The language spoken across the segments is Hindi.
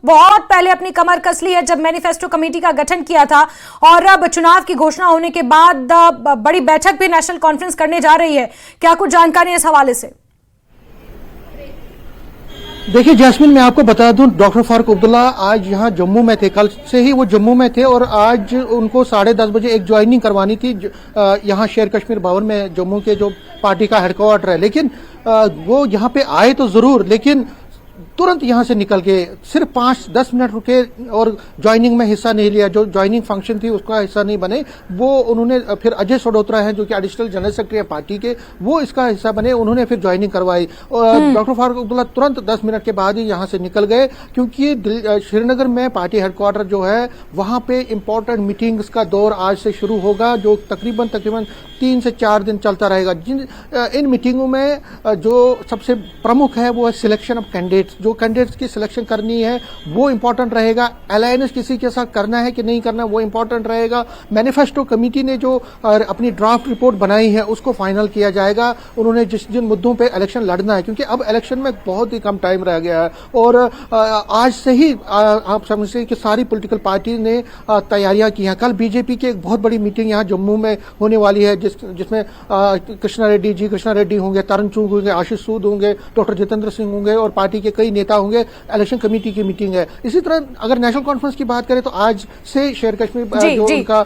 बहुत पहले अपनी कमर कस ली है जब मैनिफेस्टो कमेटी का गठन किया था, और अब चुनाव की घोषणा होने के बाद बड़ी बैठक भी नेशनल कॉन्फ्रेंस करने जा रही है। क्या कुछ जानकारी इस हवाले से? देखिए जैस्मिन, मैं आपको बता दूं, डॉक्टर फारूक अब्दुल्ला आज यहाँ जम्मू में थे, कल से ही वो जम्मू में थे और आज उनको 10:30 बजे एक ज्वाइनिंग करवानी थी यहाँ शेर कश्मीर भवन में, जम्मू के जो पार्टी का हेडक्वार्टर है। लेकिन वो यहाँ पे आए तो जरूर, लेकिन तुरंत यहाँ से निकल के सिर्फ 5-10 मिनट रुके और ज्वाइनिंग में हिस्सा नहीं लिया। जो ज्वाइनिंग फंक्शन थी उसका हिस्सा नहीं बने, वो उन्होंने फिर अजय सडोत्रा हैं जो कि एडिशनल जनरल सेक्रेटरी है पार्टी के, वो इसका हिस्सा बने, उन्होंने फिर ज्वाइनिंग करवाई। और डॉक्टर फारूक अब्दुल्ला तुरंत 10 मिनट के बाद ही यहाँ से निकल गए, क्योंकि श्रीनगर में पार्टी हेडक्वार्टर जो है वहां पे इंपॉर्टेंट मीटिंग्स का दौर आज से शुरू होगा, जो तकरीबन 3 से 4 दिन चलता रहेगा। इन मीटिंगों में जो सबसे प्रमुख है वो है सिलेक्शन ऑफ कैंडिडेट्स। जो कैंडिडेट्स की सिलेक्शन करनी है वो इंपॉर्टेंट रहेगा। अलायंस किसी के साथ करना है कि नहीं करना वो इंपॉर्टेंट रहेगा। मैनिफेस्टो कमेटी ने जो अपनी ड्राफ्ट रिपोर्ट बनाई है उसको फाइनल किया जाएगा। उन्होंने जिन मुद्दों पे इलेक्शन लड़ना है, क्योंकि अब इलेक्शन में बहुत ही कम टाइम रह गया है और आज से ही आप समझते हैं कि सारी पॉलिटिकल पार्टी ने तैयारियां की हैं। कल बीजेपी की एक बहुत बड़ी मीटिंग यहाँ जम्मू में होने वाली है, जिसमें कृष्णा रेड्डी होंगे, तरुण चुग होंगे, आशीष सूद होंगे, डॉक्टर जितेंद्र सिंह होंगे और पार्टी के कई नेता होंगे। इलेक्शन कमेटी की मीटिंग है। इसी तरह अगर नेशनल कॉन्फ्रेंस की बात करें तो आज से शेर कश्मीर जो उनका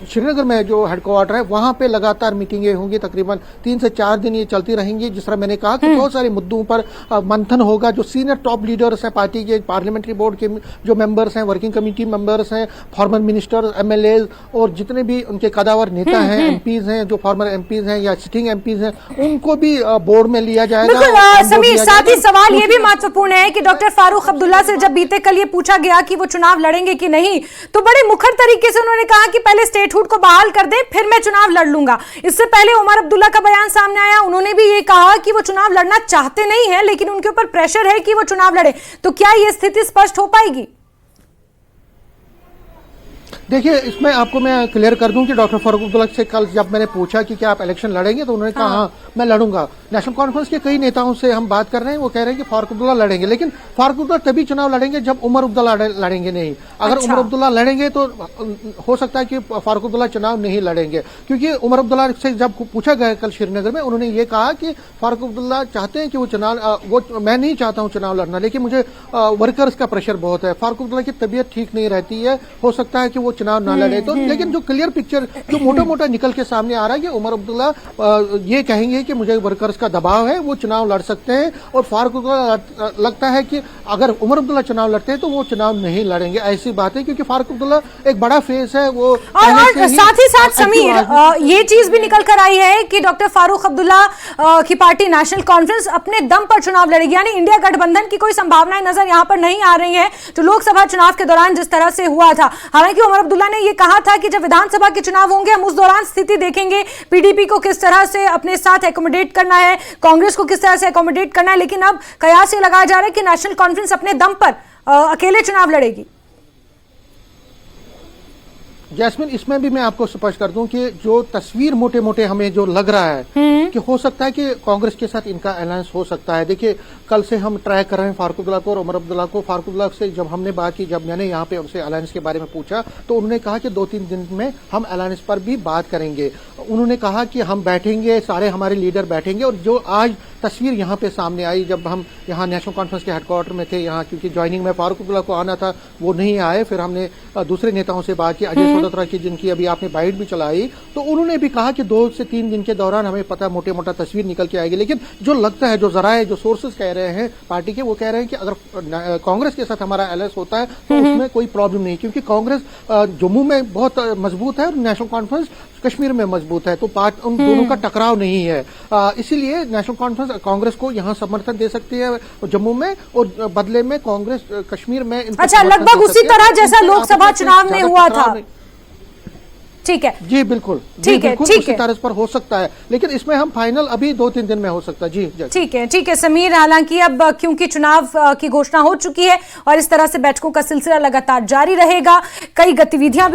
श्रीनगर में जो हेडक्वार्टर है वहां पे लगातार मीटिंगें होंगी। तकरीबन 3 से 4 दिन ये चलती रहेंगी। जिस तरह मैंने कहा कि बहुत सारे मुद्दों पर मंथन होगा। जो सीनियर टॉप लीडर्स हैं पार्टी के, पार्लियामेंट्री बोर्ड के जो मेंबर्स हैं, वर्किंग कमेटी मेंबर्स हैं, फॉर्मर मिनिस्टर, एमएलए और जितने भी उनके कदावर नेता हैं, एमपीज हैं, जो फॉर्मर एमपीज हैं या सिटिंग एमपीज हैं, उनको भी बोर्ड में लिया जाएगा। समीर, साथ ही सवाल ये भी महत्वपूर्ण है कि डॉक्टर फारूक अब्दुल्ला से जब बीते कल ये पूछा गया कि वो चुनाव लड़ेंगे कि नहीं, तो बड़े मुखर तरीके से उन्होंने कहा कि पहले स्टेटहुड को बहाल कर दें फिर मैं चुनाव लड़ लूंगा। इससे पहले उमर अब्दुल्ला का बयान सामने आया, उन्होंने भी ये कहा कि वो चुनाव लड़ना चाहते नहीं है लेकिन उनके ऊपर प्रेशर है कि वो चुनाव लड़े। तो क्या ये स्थिति स्पष्ट हो पाएगी? देखिए, इसमें आपको मैं क्लियर कर दूं कि डॉक्टर फारूक अब्दुल्ला से कल जब मैंने पूछा कि क्या आप इलेक्शन लड़ेंगे तो उन्होंने कहा हाँ मैं लड़ूंगा। नेशनल कॉन्फ्रेंस के कई नेताओं से हम बात कर रहे हैं, वो कह रहे हैं कि फारूक अब्दुल्ला लड़ेंगे, लेकिन फारूक अब्दुल्ला तभी चुनाव लड़ेंगे जब उमर अब्दुल्ला लड़ेंगे नहीं। अगर उमर अब्दुल्ला लड़ेंगे तो हो सकता है कि फारूक अब्दुल्ला चुनाव नहीं लड़ेंगे, क्योंकि उमर अब्दुल्ला से जब पूछा गया कल श्रीनगर में, उन्होंने ये कहा कि फारूक अब्दुल्ला चाहते हैं कि वो चुनाव, मैं नहीं चाहता हूं चुनाव लड़ना, लेकिन मुझे वर्कर्स का प्रेशर बहुत है। फारूक अब्दुल्ला की तबीयत ठीक नहीं रहती है, हो सकता है कि वो चुनाव ना लड़े। तो लेकिन जो क्लियर पिक्चर जो मोटा मोटा निकल के सामने आ रहा है कि उमर अब्दुल्ला ये कहेंगे कि मुझे वर्कर्स का दबाव है, वो चुनाव लड़ सकते हैं। और फारूक अब्दुल्ला लगता है कि अगर उमर अब्दुल्ला चुनाव लड़ते हैं तो वो चुनाव नहीं लड़ेंगे। ऐसी बात है, क्योंकि फारूक अब्दुल्ला एक बड़ा फेस है। वो और साथ ही साथ समीर, ये चीज भी निकल कर आई है कि डॉक्टर फारूक अब्दुल्ला की पार्टी नेशनल कॉन्फ्रेंस अपने दम पर चुनाव लड़ेगी, यानी इंडिया गठबंधन की कोई संभावनाएं नजर यहां पर नहीं आ रही है जो लोकसभा चुनाव के दौरान जिस तरह से हुआ था। हालांकि उमर अब्दुल्ला ने यह कहा था कि जब विधानसभा के चुनाव होंगे हम उस दौरान स्थिति देखेंगे, पीडीपी को किस तरह से अपने साथ एकोमोडेट करना है, कांग्रेस को किस तरह से एकोमोडेट करना है। लेकिन अब कयास ये लगाया जा रहा है कि नेशनल कॉन्फ्रेंस अपने दम पर अकेले चुनाव लड़ेगी। जैस्मिन, इसमें भी मैं आपको स्पष्ट कर दूं कि जो तस्वीर मोटे मोटे हमें जो लग रहा है कि हो सकता है कि कांग्रेस के साथ इनका अलायंस हो सकता है। देखिए, कल से हम ट्राई कर रहे हैं फारूक अब्दुल्ला को और उमर अब्दुल्ला को। फारूक अब्दुल्ला से जब हमने बात की, जब मैंने यहाँ पे उनसे अलायंस के बारे में पूछा तो उन्होंने कहा कि 2-3 दिन में हम अलायंस पर भी बात करेंगे। उन्होंने कहा कि हम बैठेंगे, सारे हमारे लीडर बैठेंगे। और जो आज तस्वीर यहाँ पे सामने आई, जब हम यहाँ नेशनल कॉन्फ्रेंस के हेडक्वार्टर में थे, यहाँ क्योंकि ज्वाइनिंग में फारूक अब्दुल्ला को आना था, वो नहीं आए। फिर हमने दूसरे नेताओं से बात की, अजय सडोत्रा की, जिनकी अभी आपने बाइट भी चलाई, तो उन्होंने भी कहा कि 2 से 3 दिन के दौरान हमें पता मोटे मोटा तस्वीर निकल के आएगी। लेकिन जो लगता है, जो जराए, जो सोर्सेज कह रहे हैं पार्टी के, वो कह रहे हैं कि अगर कांग्रेस के साथ हमारा अलायंस होता है तो उसमें कोई प्रॉब्लम नहीं, क्योंकि कांग्रेस जम्मू में बहुत मजबूत है और नेशनल कॉन्फ्रेंस कश्मीर में मजबूत है, तो उन दोनों का टकराव नहीं है। इसीलिए नेशनल कॉन्फ्रेंस कांग्रेस को यहाँ समर्थन दे सकती है जम्मू में, और बदले में कांग्रेस कश्मीर में। अच्छा, लगभग उसी तरह जैसा लोकसभा चुनाव में हुआ था। ठीक है जी, बिल्कुल ठीक है उसी तरह पर हो सकता है, लेकिन इसमें हम फाइनल अभी 2-3 दिन में हो सकता है। जी ठीक है समीर, हालांकि अब क्योंकि चुनाव की घोषणा हो चुकी है और इस तरह से बैठकों का सिलसिला लगातार जारी रहेगा, कई गतिविधियां भी